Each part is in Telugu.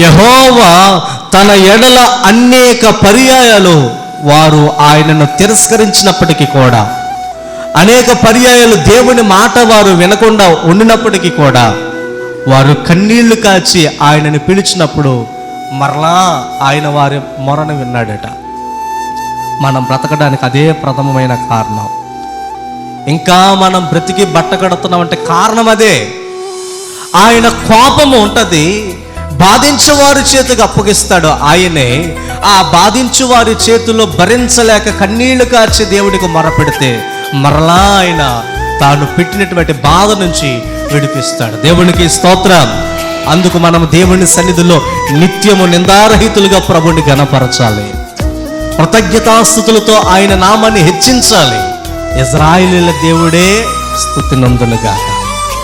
యెహోవా తన ఎడల అనేక పర్యాయాలు వారు ఆయనను తిరస్కరించినప్పటికీ కూడా, అనేక పర్యాయాలు దేవుని మాట వారు వినకుండా ఉండినప్పటికీ కూడా, వారు కన్నీళ్లు కాచి ఆయనను పిలిచినప్పుడు మరలా ఆయన వారి మొరను విన్నాడట. మనం బ్రతకడానికి అదే ప్రథమమైన కారణం. ఇంకా మనం బ్రతికి బట్ట కడుతున్నామంటే కారణం అదే. ఆయన కోపము ఉంటుంది, బాధించే వారి చేతికి అప్పగిస్తాడు ఆయనే. ఆ బాధించు వారి చేతుల్లో భరించలేక కన్నీళ్లు కాచి దేవుడికి మొరపెడితే మరలా ఆయన తాను పెట్టినటువంటి బాధ నుంచి విడిపిస్తాడు. దేవునికి స్తోత్రం. అందుకు మనం దేవుని సన్నిధిలో నిత్యము నిందారహితులుగా ప్రభుని ఘనపరచాలి, కృతజ్ఞతాస్తుతులతో ఆయన నామాన్ని హెచ్చించాలి. ఇశ్రాయేలీయుల దేవుడే స్తుతి నందునుగాక.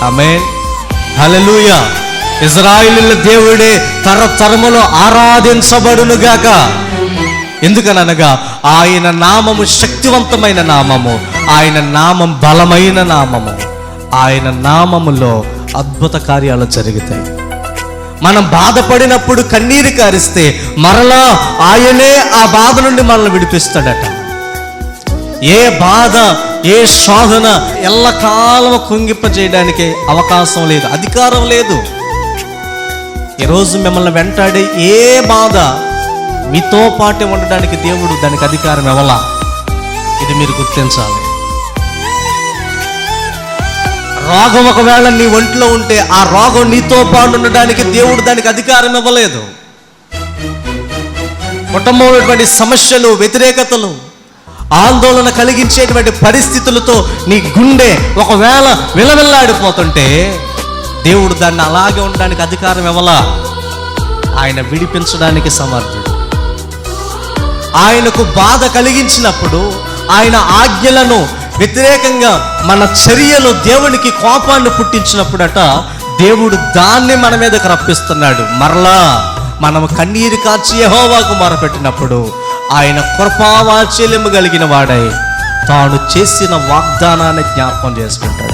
ఆమేన్, హల్లెలూయా. ఇశ్రాయేలీయుల దేవుడే తరతరములో ఆరాధించబడునుగాక. ఎందుకనగా ఆయన నామము శక్తివంతమైన నామము, ఆయన నామం బలమైన నామము. ఆయన నామములో అద్భుత కార్యాలు జరుగుతాయి. మనం బాధపడినప్పుడు కన్నీరు కారిస్తే మరలా ఆయనే ఆ బాధ నుండి మనల్ని విడిపిస్తాడట. ఏ బాధ, ఏ శోధన ఎల్లకాలం కుంగింపజేయడానికి అవకాశం లేదు, అధికారం లేదు. ఈరోజు మిమ్మల్ని వెంటాడే ఏ బాధ మీతో పాటే ఉండడానికి దేవుడు దానికి అధికారం ఇవ్వలా. ఇది మీరు గుర్తించాలి. రోగం ఒకవేళ నీ ఒంట్లో ఉంటే ఆ రోగం నీతో పాటు ఉండడానికి దేవుడు దానికి అధికారం ఇవ్వలేదు. కుటుంబంలోటువంటి సమస్యలు, వ్యతిరేకతలు, ఆందోళన కలిగించేటువంటి పరిస్థితులతో నీ గుండె ఒకవేళ విలవిల్లాడిపోతుంటే దేవుడు దాన్ని అలాగే ఉండడానికి అధికారం ఇవ్వలా. ఆయన విడిపించడానికి సమర్థుడు. ఆయనకు బాధ కలిగించినప్పుడు ఆయన ఆజ్ఞలను వ్యతిరేకంగా మన చర్యలు దేవునికి కోపాన్ని పుట్టించినప్పుడట దేవుడు దాన్ని మన మీదకి రప్పిస్తున్నాడు. మరలా మనం కన్నీరు కాచి యెహోవాకు మొరపెట్టినప్పుడు ఆయన కృపావాత్సల్యము కలిగిన వాడై తాను చేసిన వాగ్దానాన్ని జ్ఞాపకం చేసుకుంటాడు.